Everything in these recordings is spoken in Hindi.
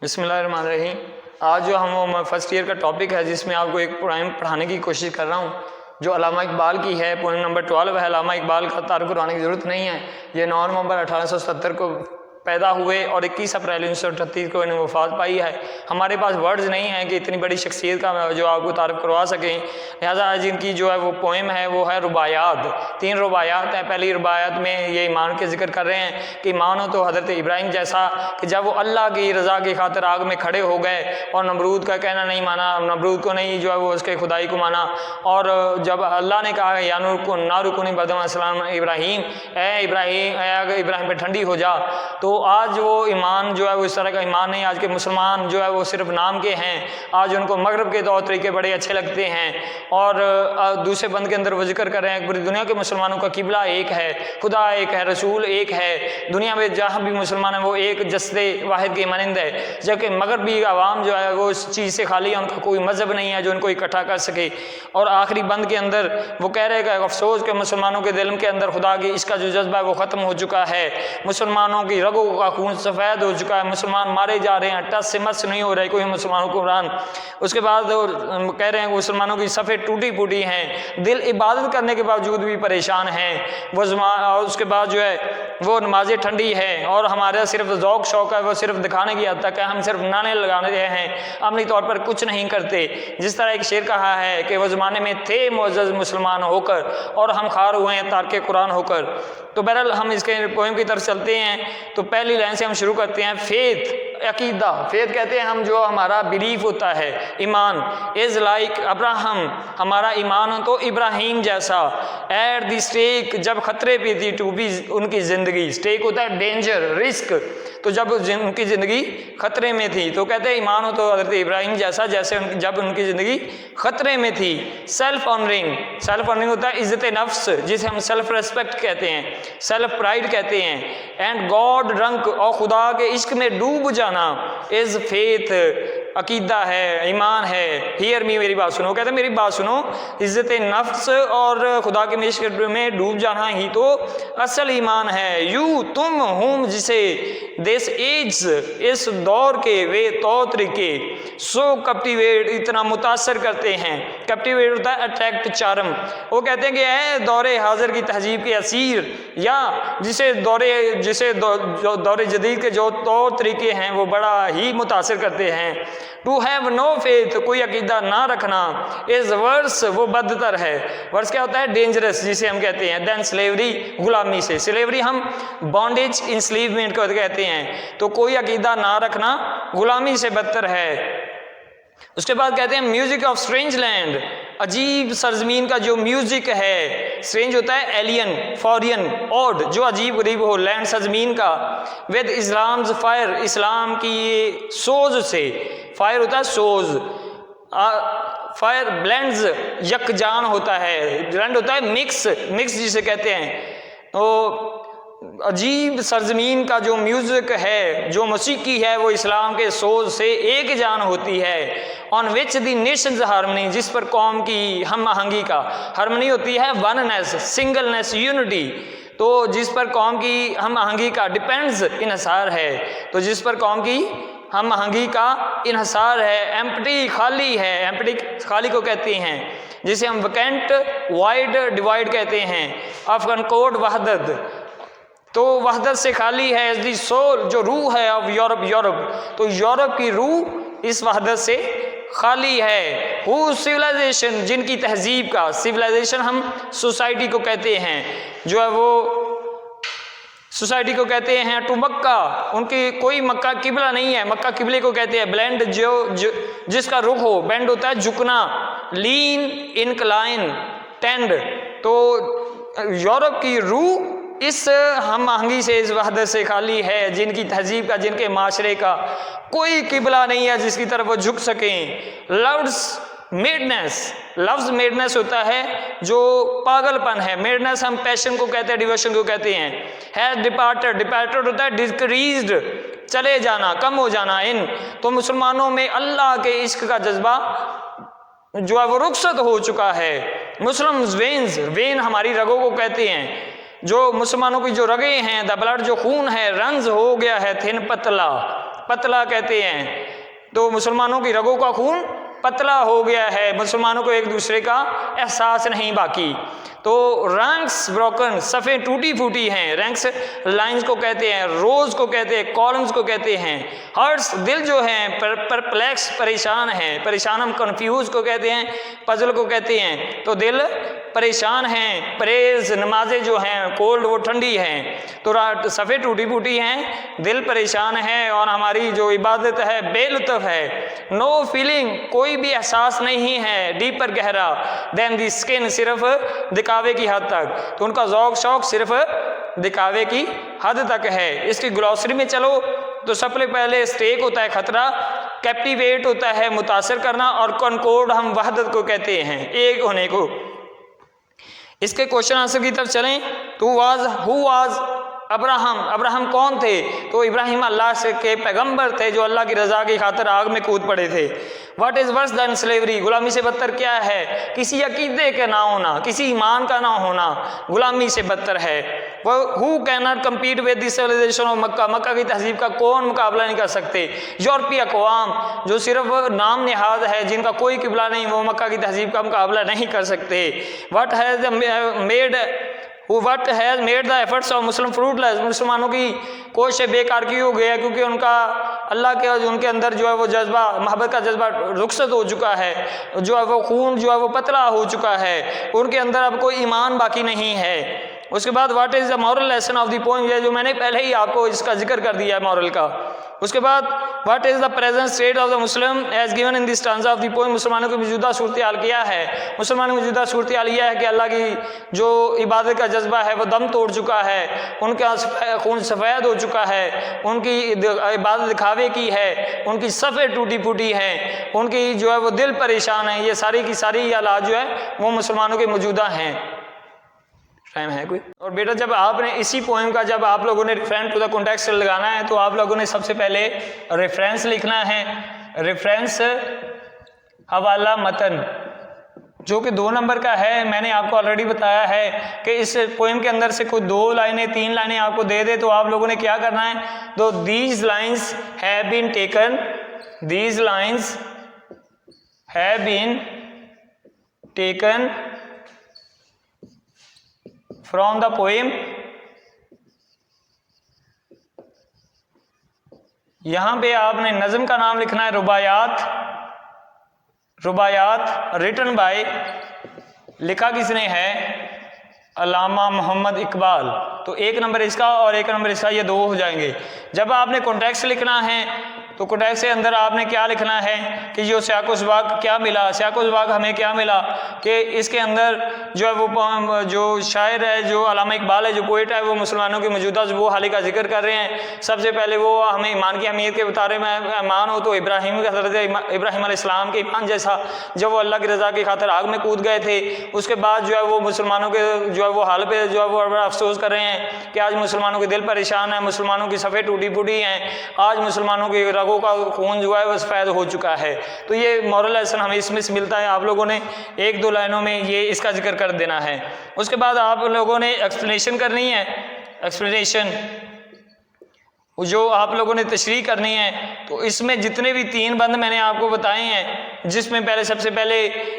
बिस्मिल्लाहिर्रहमानिर्रहीम। आज जो हम फर्स्ट ईयर का टॉपिक है जिसमें आपको एक पोएम पढ़ाने की कोशिश कर रहा हूँ जो अल्लामा इकबाल की है। पोएम नंबर 12 है। अल्लामा इकबाल का तारुफ करवाने की ज़रूरत नहीं है। ये 9 नवंबर 1870 को पैदा हुए और 21 अप्रैल 1938 को इन्हें वफात पाई है। हमारे पास वर्ड्स नहीं हैं कि इतनी बड़ी शख्सियत का जो आपको तारुफ करवा सकें। लिहाजा आज इनकी जो है वो पोएम है वो है रुबायात। 3 रुबायात हैं। पहली रुबायात में ये ईमान के जिक्र कर रहे हैं कि ईमान हो तो हज़रत इब्राहिम जैसा कि जब वो अल्लाह की रज़ा की खातिर आग में खड़े हो गए और नमरूद का कहना नहीं माना, नमरूद को नहीं जो है वो उसके खुदाई को माना, और जब अल्लाह ने कहा या नारुकुनी बदम इब्राहिम, ए इब्राहिम पे ठंडी हो जा, तो आज वो ईमान जो है वो इस तरह का ईमान नहीं। आज के मुसलमान जो है वो सिर्फ नाम के हैं। आज उनको मगरब के तौर तरीके बड़े अच्छे लगते हैं और दूसरे बंद के अंदर वो जिक्र कर रहे हैं पूरी दुनिया के मुसलमानों का किबला एक है, खुदा एक है, रसूल एक है। दुनिया में जहाँ भी मुसलमान है वो एक जस्दे वाहिद के मानंद है, जबकि मगरबी आवाम जो है वो इस चीज़ से खाली है। उनका कोई मजहब नहीं है जो उनको इकट्ठा कर सके। और आखिरी बंद के अंदर वो कह रहे हैं अफसोस के मुसलमानों के दिल के अंदर खुदा की इसका जो जज्बा है वो ख़त्म हो चुका है। मुसलमानों की रगों का खून सफ़ेद हो चुका है। मुसलमान मारे जा रहे हैं, टस से मस नहीं हो रहे कोई मुसलमानों को कुरान। उसके बाद कह रहे हैं मुसलमानों की सफ़े टूटी फूटी हैं, दिल इबादत करने के बावजूद भी परेशान हैं। वो उसके बाद जो है वो नमाजें ठंडी है और हमारा सिर्फ ज़ौक़ शौक़ है वो सिर्फ दिखाने की हद तक है। हम सिर्फ नाने लगाने हैं, अमली तौर पर कुछ नहीं करते। जिस तरह एक शेर कहा है कि वो ज़माने में थे मुअज़्ज़ज़ मुसलमान होकर और हम खार हुए हैं तारके कुरान होकर। तो बहरहाल हम इसके पोएम की तरफ चलते हैं। तो पहली लाइन से हम शुरू करते हैं। फेथ अकीदा, फेथ कहते हैं हम जो हमारा बिलीफ होता है, ईमान। इज़ लाइक अब्राहम, हमारा ईमान हो तो इब्राहिम जैसा। एट दी स्टेक, जब खतरे पे थी, टू बी उनकी ज़िंदगी। स्टेक होता है डेंजर, रिस्क। तो जब उनकी ज़िंदगी ख़तरे में थी तो कहते हैं ईमान हो तो हज़रत इब्राहिम जैसा जैसे जब उनकी ज़िंदगी ख़तरे में थी। सेल्फ ऑनरिंग, सेल्फ ऑनरिंग होता है इज़्ज़त नफ्स जिसे हम सेल्फ रेस्पेक्ट कहते हैं, सेल्फ प्राइड कहते हैं। एंड गॉड रंक, और खुदा के इश्क में डूब जाना। इज़ फेथ, अकीदा है, ईमान है। हियर मी, मेरी बात सुनो। कहते हैं मेरी बात सुनो, इज़्ज़त नफ्स और खुदा के इश्क में डूब जाना ही तो असल ईमान है। यू, तुम, हुम, जिसे, दिस एज, इस दौर के, वे तौर तरीके, सो कैप्टिवेट, इतना मुतासर करते हैं। कैप्टिवेट होता है अट्रैक्ट, चार्म। वो कहते हैं कि है दौरे हाजिर की तहजीब के असीर, या जिसे दौरे जदीद के जो तौर तरीके हैं वो बड़ा ही मुतासर करते हैं। टू हैव नो फेथ, कोई अकीदा ना रखना। इज वर्स, वो बदतर है। वर्स क्या होता है? डेंजरस, जिसे हम कहते हैं। देन स्लेवरी, गुलामी से। स्लेवरी हम बॉन्डेज, इंस्लीवमेंट को कहते हैं। तो कोई अकीदा ना रखना गुलामी से बदतर है। उसके बाद कहते हैं म्यूजिक ऑफ स्ट्रेंज लैंड, अजीब सरजमीन का जो म्यूजिक है। स्ट्रेंज होता है एलियन, फॉरियन, ऑड, जो अजीब गरीब हो। लैंड सरजमीन का। विद इस्लाम्स फायर, इस्लाम की ये सोज से। फायर होता है सोज। फायर ब्लेंड्स, यकजान होता है। ब्लेंड होता है मिक्स, मिक्स जिसे कहते हैं। तो अजीब सरजमीन का जो म्यूज़िक है, जो मौसीकी है, वो इस्लाम के सोज से एक जान होती है। On which the Nations harmony, जिस पर कौम की हम आहंगी का, हारमनी होती है वननेस, सिंगलनेस, यूनिटी। तो जिस पर कौम की हम आहंगी का डिपेंड्स, इन्हसार है। तो जिस पर कौम की हम आहंगी का इन्हसार है। एम्प्टी, खाली है। एम्प्टी खाली को कहते हैं, जिसे हम वैकेंट, वाइड, डिवाइड कहते हैं। ऑफ कनकोड, वहदत, तो वहदत से खाली है। एज दी सोल, जो रूह है, ऑफ यूरोप, यूरोप, तो यूरोप की रूह इस वहदत से खाली है। हु सिविलाइजेशन, जिनकी तहजीब का, सिविलाइजेशन हम सोसाइटी को कहते हैं, जो है वो सोसाइटी को कहते हैं। टू मक्का, उनकी कोई मक्का किबला नहीं है, मक्का किबले को कहते हैं। ब्लेंड, जो जिसका रुख हो। बेंड होता है झुकना। लीन, इनक्लाइन, टेंड, तो यूरोप की रूह इस हम आहंगी से, इस वहदत से खाली है। जिनकी तहजीब का, जिनके माशरे का कोई किबला नहीं है जिसकी तरफ वो झुक सकें। लव्स मेडनेस, लफ्ज मेडनेस होता है जो पागलपन है। मेडनेस हम पैशन को कहते हैं, डिवोशन को कहते हैं। है डिपार्टेड, डिपार्टेड होता है डिक्रीज्ड, चले जाना, कम हो जाना। इन, तो मुसलमानों में अल्लाह के इश्क का जज्बा जो है वो रुखसत हो चुका है। मुस्लिम वेन्स, वेन हमारी रगों को कहते हैं, जो मुसलमानों की जो रगें हैं, द ब्लड जो खून है, रंज हो गया है थिन, पतला, पतला कहते हैं। तो मुसलमानों की रगों का खून पतला हो गया है, मुसलमानों को एक दूसरे का एहसास नहीं बाकी। तो रैंक्स ब्रोकन, सफ़े टूटी फूटी हैं, रैंक्स लाइंस को कहते हैं, रोज को कहते हैं, कॉलम्स को कहते हैं। हर्ट्स दिल जो है, परप्लेक्स परेशान है, परेशान हम कन्फ्यूज को कहते हैं, पजल को कहते हैं। तो दिल परेशान हैं। प्रेज नमाजें जो हैं कोल्ड वो ठंडी हैं। तो सफ़े टूटी फूटी हैं, दिल परेशान है, और हमारी जो इबादत है बेलुत्फ है। नो फीलिंग, कोई भी एहसास नहीं है, डीपर गहरा, देन दी स्किन, सिर्फ दिखावे की हद तक। तो उनका ज़ौक शौक सिर्फ दिखावे की हद तक है। इसकी ग्लॉसरी में चलो तो सबसे पहले स्टेक होता है खतरा, कैप्टिवेट होता है मुतासर करना, और कॉन्कोर्ड हम वहदत को कहते हैं, एक होने को। इसके क्वेश्चन आंसर की तरफ चलें तो हु वाज अब्राहम, अब्राहम कौन थे? तो इब्राहिम अल्लाह से के पैगंबर थे जो अल्लाह की रज़ा की खातिर आग में कूद पड़े थे। What is verse then slavery, गुलामी से बदतर क्या है? किसी अकीदे के ना होना, किसी ईमान का ना होना गुलामी से बदतर है। वह who can not compete with the civilisation of Mecca, Mecca की तहजीब का कौन मुकाबला नहीं कर सकते? यूरोपीय अक़वाम जो सिर्फ नाम निहाद है, जिनका कोई किबला नहीं, वो मक्का की तहजीब का मुकाबला नहीं कर सकते। What has made the efforts of Muslim fruitless, मुसलमानों की कोशिश बेकार क्यों हो गया? क्योंकि उनका अल्लाह के उनके अंदर जो है वो जज्बा, मोहब्बत का जज्बा रुखसत हो चुका है, जो है वो खून जो है वो पतला हो चुका है, उनके अंदर अब कोई ईमान बाकी नहीं है। उसके बाद what is the moral lesson of the poem, ये जो मैंने पहले ही आपको इसका जिक्र कर दिया है मॉरल का। उसके बाद what is the present state of the Muslim as given in this stanza of the poem, मुसलमानों की मौजूदा सूरत हाल क्या है? मुसलमानों की मौजूदा सूरत हाल यह है कि अल्लाह की जो इबादत का जज्बा है वो दम तोड़ चुका है, उनका खून सफ़ेद हो चुका है, उनकी इबादत दिखावे की है, उनकी सफ़े टूटी फूटी हैं, उनकी जो है वो दिल परेशान है। ये सारी की सारी हालात जो है वो मुसलमानों के मौजूदा हैं। टाइम है कोई? और बेटा जब आपने इसी पोएम का जब आप लोगों ने रेफरेंस टू द कॉन्टेक्स्ट लगाना है तो आप लोगों ने सबसे पहले रेफरेंस लिखना है। रेफरेंस हवाला मतन जो कि 2 नंबर का है, मैंने आपको ऑलरेडी बताया है कि इस पोएम के अंदर से कोई 2 लाइनें 3 लाइनें आपको दे दे तो आप लोगों ने क्या करना है, तो these lines have been taken, these lines have been taken from the poem. यहां पे आपने नज़म का नाम लिखना है रुबायात, रुबायात रिटन बाय, लिखा किसने है? अल्लामा मोहम्मद इकबाल। तो 1 नंबर इसका और 1 नंबर इसका, ये 2 हो जाएंगे। जब आपने कॉन्टेक्स्ट लिखना है तो कॉन्टेक्स्ट के अंदर आपने क्या लिखना है कि जो सियाक़-उस-सबाक़ क्या मिला, सियाक़-उस-सबाक़ हमें क्या मिला कि इसके अंदर जो है वो जो शायर है, जो अल्लामा इकबाल है, जो पोइट है, वो मुसलमानों की मौजूदा वो हाल का जिक्र कर रहे हैं। सबसे पहले वो हमें ईमान की अहमियत के बता रहे हैं। ईमान हो तो इब्राहिम के हज़रत इब्राहिम अलैहिस्सलाम के ईमान जैसा, जब वो अल्लाह की रज़ा की खातिर आग में कूद गए थे। उसके बाद जो है वो मुसलमानों के जो है वो हाल पे जो है वो बड़ा अफसोस कर रहे हैं कि आज मुसलमानों के दिल परेशान है, मुसलमानों की सफ़े टूटी फूटी हैं, आज मुसलमानों के रगों का खून जो है वो सफ़ेद हो चुका है। तो ये मॉरल लेसन हमें इसमें से मिलता है। आप लोगों ने 1-2 लाइनों में ये इसका जिक्र कर देना है। उसके बाद आप लोगों ने एक्सप्लेनेशन करनी है, एक्सप्लेनेशन जो आप लोगों ने तशरीह करनी है। तो इसमें जितने भी 3 बंद मैंने आपको बताए हैं, जिसमें पहले सबसे पहले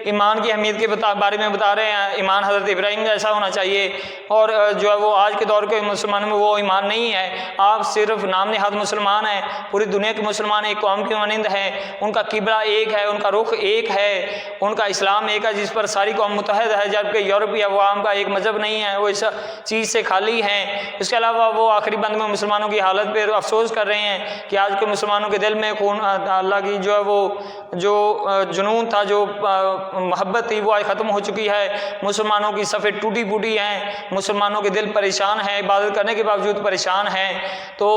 ईमान की अहमियत के बारे में बता रहे हैं, ईमान हज़रत इब्राहिम जैसा होना चाहिए, और जो है वो आज के दौर के मुसलमानों में वो ईमान नहीं है। आप सिर्फ नाम निहाद मुसलमान हैं, पूरी दुनिया के मुसलमान एक कौम के मानिंद हैं, उनका किबला एक है, उनका रुख एक है, उनका इस्लाम एक है जिस पर सारी कौम मुतहद है, जबकि यूरोपीय अवाम का एक मज़हब नहीं है, वो इस चीज़ से खाली हैं। इसके अलावा वो आखिरी बंद में मुसलमानों की हालत पर अफसोस कर रहे हैं कि आज के मुसलमानों के दिल में खून अल्लाह की जो है वो जो जुनून था, जो मोहब्बत थी, वो आज ख़त्म हो चुकी है। मुसलमानों की सफ़े टूटी फूटी हैं, मुसलमानों के दिल परेशान हैं, इबादत करने के बावजूद परेशान हैं। तो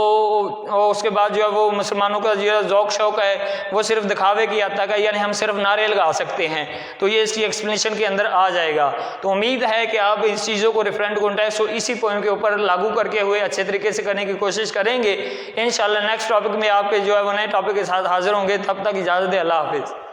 उसके बाद जो है वो मुसलमानों का जो ज़ौक़ शौक़ है वो सिर्फ दिखावे की हद तक है, यानी हम सिर्फ नारे लगा सकते हैं। तो ये इसकी एक्सप्लेनेशन के अंदर आ जाएगा। तो उम्मीद है कि आप इस चीज़ों को रेफरेंट कॉन्टेक्स्ट इसी पॉइंट के ऊपर लागू करके हुए अच्छे तरीके से करने की कोशिश करेंगे। इंशाल्लाह नेक्स्ट टॉपिक में आपके जो है वो नए टॉपिक के साथ हाजिर होंगे। तब तक इजाज़त दे, अल्लाह हाफिज़।